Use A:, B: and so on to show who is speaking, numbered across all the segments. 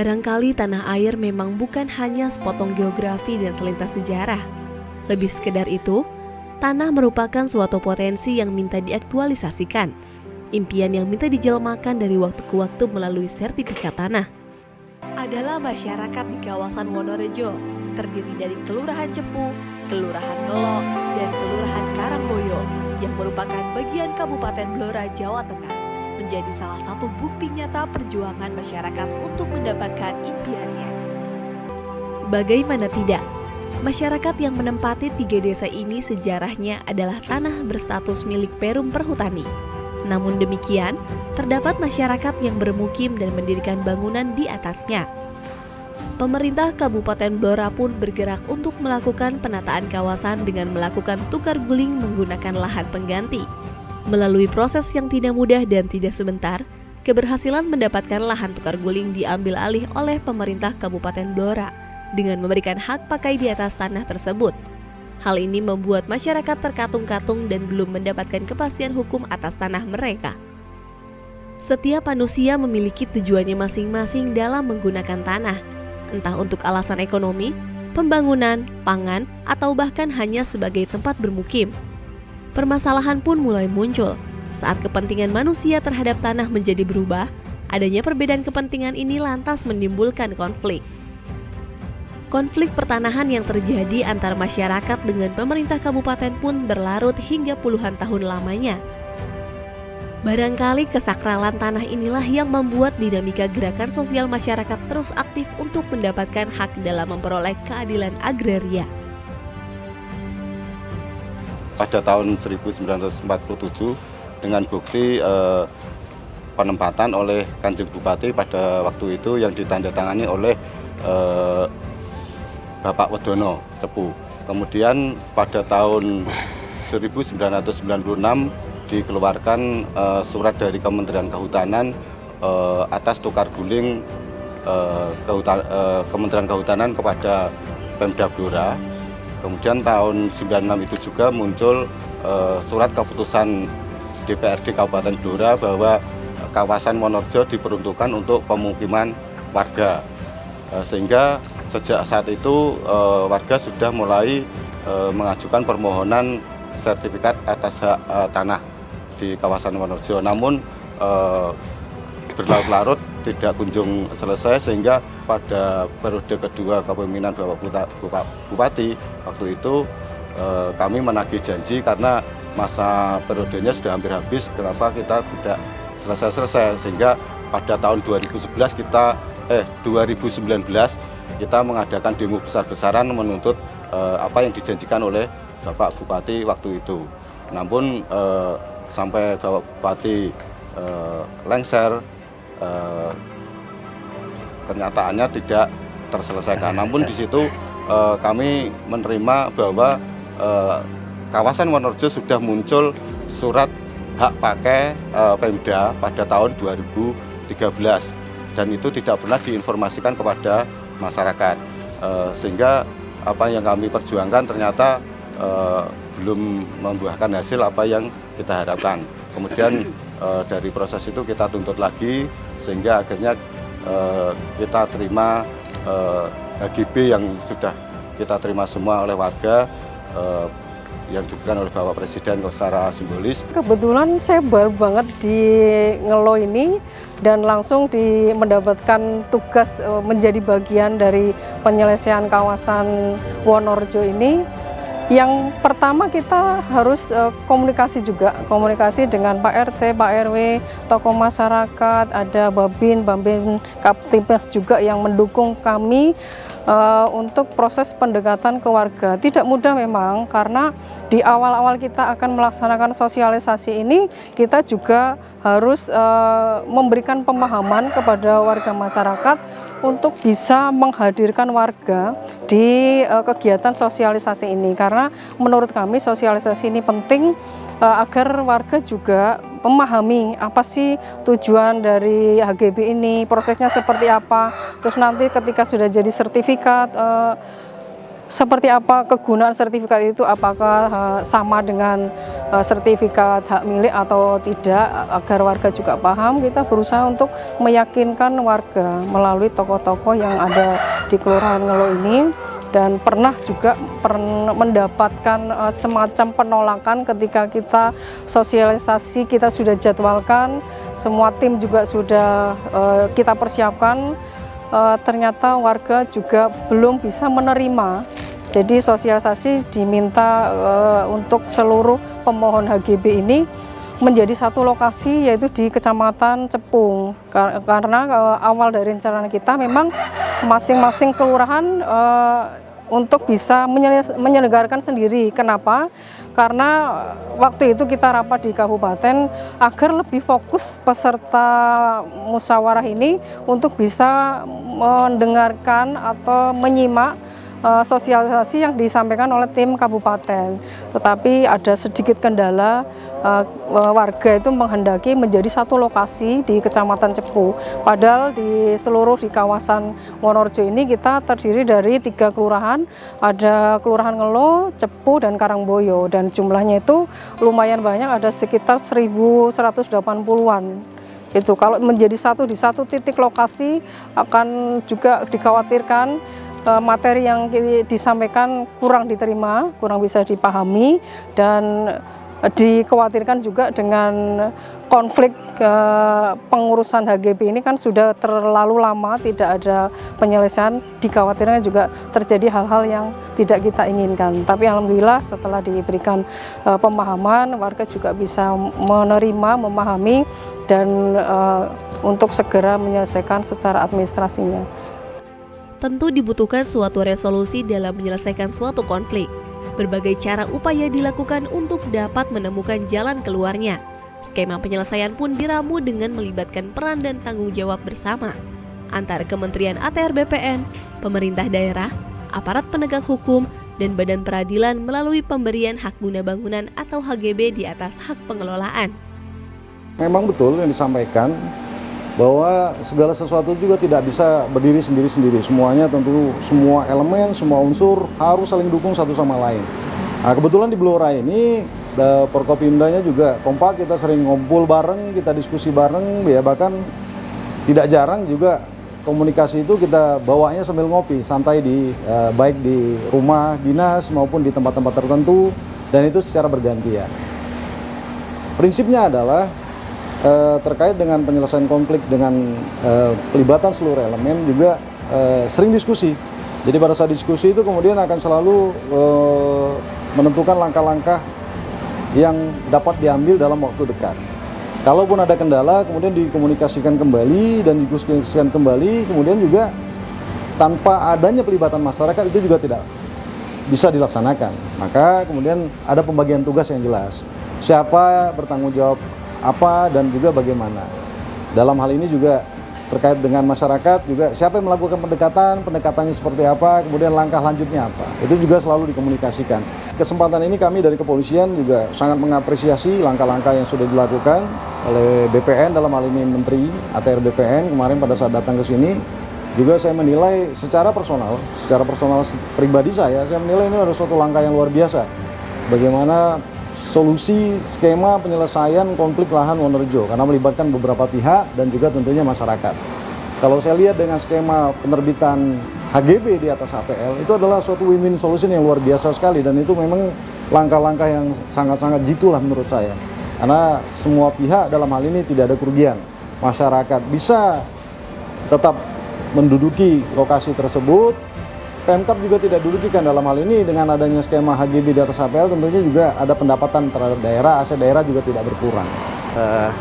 A: Barangkali tanah air memang bukan hanya sepotong geografi dan selintas sejarah. Lebih sekedar itu, tanah merupakan suatu potensi yang minta diaktualisasikan. Impian yang minta dijelmakan dari waktu ke waktu melalui sertifikat tanah. Adalah masyarakat di kawasan Wonorejo, terdiri dari Kelurahan Cepu, Kelurahan Ngelo, dan Kelurahan Karangboyo, yang merupakan bagian Kabupaten Blora, Jawa Tengah, menjadi salah satu bukti nyata perjuangan masyarakat untuk mendapatkan impiannya. Bagaimana tidak, masyarakat yang menempati 3 desa ini sejarahnya adalah tanah berstatus milik Perum Perhutani. Namun demikian, terdapat masyarakat yang bermukim dan mendirikan bangunan di atasnya. Pemerintah Kabupaten Blora pun bergerak untuk melakukan penataan kawasan dengan melakukan tukar guling menggunakan lahan pengganti. Melalui proses yang tidak mudah dan tidak sebentar, keberhasilan mendapatkan lahan tukar guling diambil alih oleh pemerintah Kabupaten Blora dengan memberikan hak pakai di atas tanah tersebut. Hal ini membuat masyarakat terkatung-katung dan belum mendapatkan kepastian hukum atas tanah mereka. Setiap manusia memiliki tujuannya masing-masing dalam menggunakan tanah, entah untuk alasan ekonomi, pembangunan, pangan, atau bahkan hanya sebagai tempat bermukim. Permasalahan pun mulai muncul saat kepentingan manusia terhadap tanah menjadi berubah. Adanya perbedaan kepentingan ini lantas menimbulkan konflik. Konflik pertanahan yang terjadi antara masyarakat dengan pemerintah kabupaten pun berlarut hingga puluhan tahun lamanya. Barangkali kesakralan tanah inilah yang membuat dinamika gerakan sosial masyarakat terus aktif untuk mendapatkan hak dalam memperoleh keadilan agraria.
B: Pada tahun 1947 dengan bukti penempatan oleh Kanjeng Bupati pada waktu itu yang ditandatangani oleh Bapak Wedono Cepu. Kemudian pada tahun 1996 dikeluarkan surat dari Kementerian Kehutanan atas tukar guling Kementerian Kehutanan kepada Pemda Blora. Kemudian tahun 96 itu juga muncul surat keputusan DPRD Kabupaten Blora bahwa kawasan Wonorejo diperuntukkan untuk pemukiman warga. Sehingga sejak saat itu warga sudah mulai mengajukan permohonan sertifikat atas hak tanah di kawasan Wonorejo. Namun berlarut-larut tidak kunjung selesai, sehingga pada periode kedua kepemimpinan Bapak Bupati waktu itu kami menagih janji karena masa periodenya sudah hampir habis, kenapa kita tidak selesai-selesai, sehingga pada tahun 2019 kita mengadakan demo besar-besaran menuntut apa yang dijanjikan oleh Bapak Bupati waktu itu. Namun sampai Bapak Bupati lengser, kenyataannya tidak terselesaikan. Namun di situ kami menerima bahwa kawasan Wonorejo sudah muncul surat hak pakai Pemda pada tahun 2013 dan itu tidak pernah diinformasikan kepada masyarakat, sehingga apa yang kami perjuangkan ternyata belum membuahkan hasil apa yang kita harapkan. Kemudian dari proses itu kita tuntut lagi sehingga akhirnya kita terima HGB yang sudah kita terima semua oleh warga yang diberikan oleh Bapak Presiden secara simbolis.
C: Kebetulan saya baru banget di Ngelo ini dan langsung mendapatkan tugas menjadi bagian dari penyelesaian kawasan Wonorejo ini. Yang pertama kita harus komunikasi komunikasi dengan Pak RT, Pak RW, tokoh masyarakat, ada Babin, Kaptimas juga yang mendukung kami untuk proses pendekatan ke warga. Tidak mudah memang, karena di awal-awal kita akan melaksanakan sosialisasi ini, kita juga harus memberikan pemahaman kepada warga masyarakat untuk bisa menghadirkan warga di kegiatan sosialisasi ini, karena menurut kami sosialisasi ini penting agar warga juga memahami apa sih tujuan dari HGB ini, prosesnya seperti apa, terus nanti ketika sudah jadi sertifikat seperti apa kegunaan sertifikat itu, apakah sama dengan sertifikat hak milik atau tidak, agar warga juga paham. Kita berusaha untuk meyakinkan warga melalui tokoh-tokoh yang ada di Kelurahan Ngelo ini, dan pernah juga mendapatkan semacam penolakan ketika kita sosialisasi, kita sudah jadwalkan, semua tim juga sudah kita persiapkan. Ternyata warga juga belum bisa menerima. Jadi sosialisasi diminta untuk seluruh pemohon HGB ini menjadi satu lokasi, yaitu di Kecamatan Cepung. Karena awal dari rencana kita memang masing-masing kelurahan untuk bisa menyelenggarakan sendiri. Kenapa? Karena waktu itu kita rapat di kabupaten agar lebih fokus peserta musyawarah ini untuk bisa mendengarkan atau menyimak sosialisasi yang disampaikan oleh tim kabupaten. Tetapi ada sedikit kendala, warga itu menghendaki menjadi satu lokasi di Kecamatan Cepu. Padahal di kawasan Wonorejo ini kita terdiri dari 3 kelurahan, ada Kelurahan Ngelo, Cepu, dan Karangboyo, dan jumlahnya itu lumayan banyak, ada sekitar 1.180-an. Itu kalau menjadi satu di satu titik lokasi akan juga dikhawatirkan materi yang disampaikan kurang diterima, kurang bisa dipahami, dan dikhawatirkan juga dengan konflik pengurusan HGB ini kan sudah terlalu lama tidak ada penyelesaian, dikhawatirkan juga terjadi hal-hal yang tidak kita inginkan. Tapi alhamdulillah setelah diberikan pemahaman, warga juga bisa menerima, memahami, dan untuk segera menyelesaikan secara administrasinya.
A: Tentu dibutuhkan suatu resolusi dalam menyelesaikan suatu konflik. Berbagai cara upaya dilakukan untuk dapat menemukan jalan keluarnya. Skema penyelesaian pun diramu dengan melibatkan peran dan tanggung jawab bersama antara Kementerian ATR BPN, pemerintah daerah, aparat penegak hukum, dan badan peradilan melalui pemberian hak guna bangunan atau HGB di atas hak pengelolaan.
D: Memang betul yang disampaikan, bahwa segala sesuatu juga tidak bisa berdiri sendiri-sendiri. Semuanya tentu, semua elemen, semua unsur harus saling dukung satu sama lain. Nah, kebetulan di Blora ini, Forkopimdanya juga kompak, kita sering ngumpul bareng, kita diskusi bareng, ya bahkan tidak jarang juga komunikasi itu kita bawanya sambil ngopi, santai baik di rumah dinas maupun di tempat-tempat tertentu, dan itu secara bergantian. Prinsipnya adalah terkait dengan penyelesaian konflik dengan pelibatan seluruh elemen juga sering diskusi. Jadi pada saat diskusi itu kemudian akan selalu menentukan langkah-langkah yang dapat diambil dalam waktu dekat. Kalaupun ada kendala kemudian dikomunikasikan kembali dan didiskusikan kembali, kemudian juga tanpa adanya pelibatan masyarakat itu juga tidak bisa dilaksanakan. Maka kemudian ada pembagian tugas yang jelas. Siapa bertanggung jawab apa dan juga bagaimana. Dalam hal ini juga terkait dengan masyarakat juga siapa yang melakukan pendekatannya seperti apa, kemudian langkah lanjutnya apa. Itu juga selalu dikomunikasikan. Kesempatan ini kami dari kepolisian juga sangat mengapresiasi langkah-langkah yang sudah dilakukan oleh BPN, dalam hal ini Menteri ATR BPN kemarin pada saat datang ke sini. Juga saya menilai secara personal pribadi saya menilai ini adalah suatu langkah yang luar biasa. Bagaimana solusi skema penyelesaian konflik lahan Wonorejo, karena melibatkan beberapa pihak dan juga tentunya masyarakat. Kalau saya lihat dengan skema penerbitan HGB di atas HPL, itu adalah suatu win-win solution yang luar biasa sekali, dan itu memang langkah-langkah yang sangat-sangat jitu lah menurut saya. Karena semua pihak dalam hal ini tidak ada kerugian. Masyarakat bisa tetap menduduki lokasi tersebut, Pemkab juga tidak dirugikan dalam hal ini dengan adanya skema HGB di atas HPL, tentunya juga ada pendapatan terhadap daerah, aset daerah juga tidak berkurang.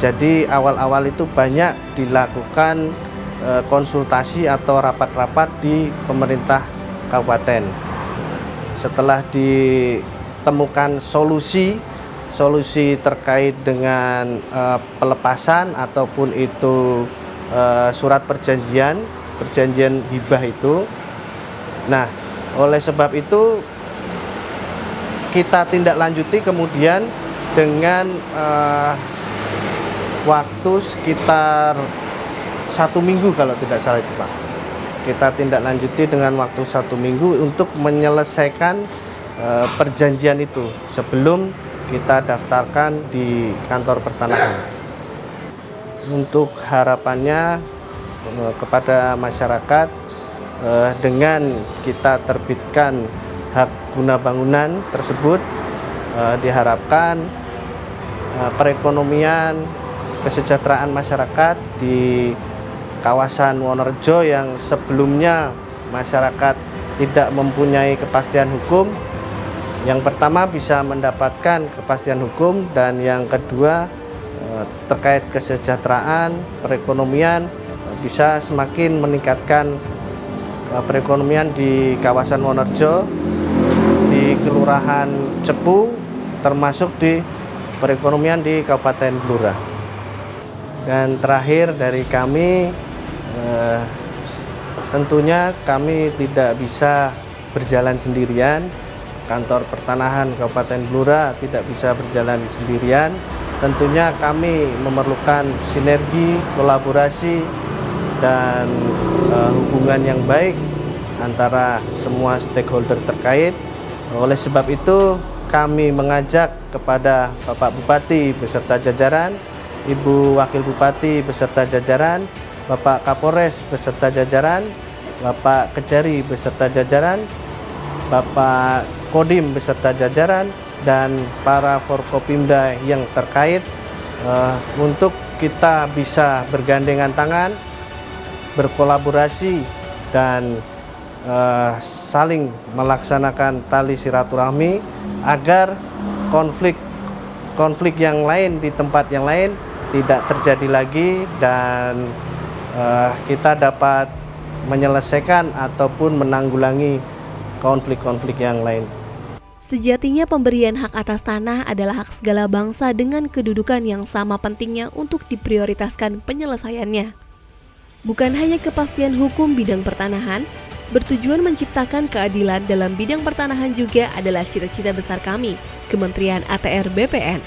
E: Jadi awal-awal itu banyak dilakukan konsultasi atau rapat-rapat di pemerintah kabupaten. Setelah ditemukan solusi terkait dengan pelepasan ataupun itu surat perjanjian hibah itu. Nah, oleh sebab itu kita tindak lanjuti kemudian dengan waktu sekitar 1 minggu kalau tidak salah itu Pak. kita tindak lanjuti dengan waktu 1 minggu untuk menyelesaikan perjanjian itu sebelum kita daftarkan di kantor pertanahan. Untuk harapannya kepada masyarakat, dengan kita terbitkan hak guna bangunan tersebut, diharapkan perekonomian, kesejahteraan masyarakat di kawasan Wonorejo yang sebelumnya masyarakat tidak mempunyai kepastian hukum, yang pertama bisa mendapatkan kepastian hukum, dan yang kedua terkait kesejahteraan perekonomian bisa semakin meningkatkan perekonomian di kawasan Wonorejo, di Kelurahan Cepu, termasuk di perekonomian di Kabupaten Blora. Dan terakhir dari kami, tentunya kami tidak bisa berjalan sendirian. Kantor Pertanahan Kabupaten Blora tidak bisa berjalan sendirian. Tentunya kami memerlukan sinergi, kolaborasi, dan hubungan yang baik antara semua stakeholder terkait. Oleh sebab itu, kami mengajak kepada Bapak Bupati beserta jajaran, Ibu Wakil Bupati beserta jajaran, Bapak Kapolres beserta jajaran, Bapak Kejari beserta jajaran, Bapak Kodim beserta jajaran, dan para Forkopimda yang terkait untuk kita bisa bergandengan tangan, berkolaborasi, dan saling melaksanakan tali silaturahmi agar konflik yang lain di tempat yang lain tidak terjadi lagi, dan kita dapat menyelesaikan ataupun menanggulangi konflik-konflik yang lain.
A: Sejatinya pemberian hak atas tanah adalah hak segala bangsa dengan kedudukan yang sama pentingnya untuk diprioritaskan penyelesaiannya. Bukan hanya kepastian hukum bidang pertanahan, bertujuan menciptakan keadilan dalam bidang pertanahan juga adalah cita-cita besar kami, Kementerian ATR BPN.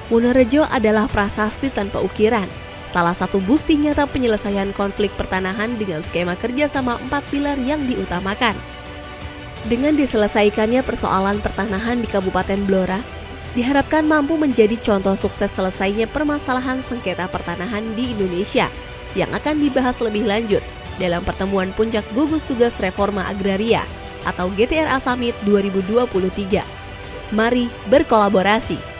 A: Wonorejo adalah prasasti tanpa ukiran, salah satu bukti nyata penyelesaian konflik pertanahan dengan skema kerjasama 4 pilar yang diutamakan. Dengan diselesaikannya persoalan pertanahan di Kabupaten Blora, diharapkan mampu menjadi contoh sukses selesainya permasalahan sengketa pertanahan di Indonesia yang akan dibahas lebih lanjut dalam pertemuan Puncak Gugus Tugas Reforma Agraria atau GTRA Summit 2023. Mari berkolaborasi.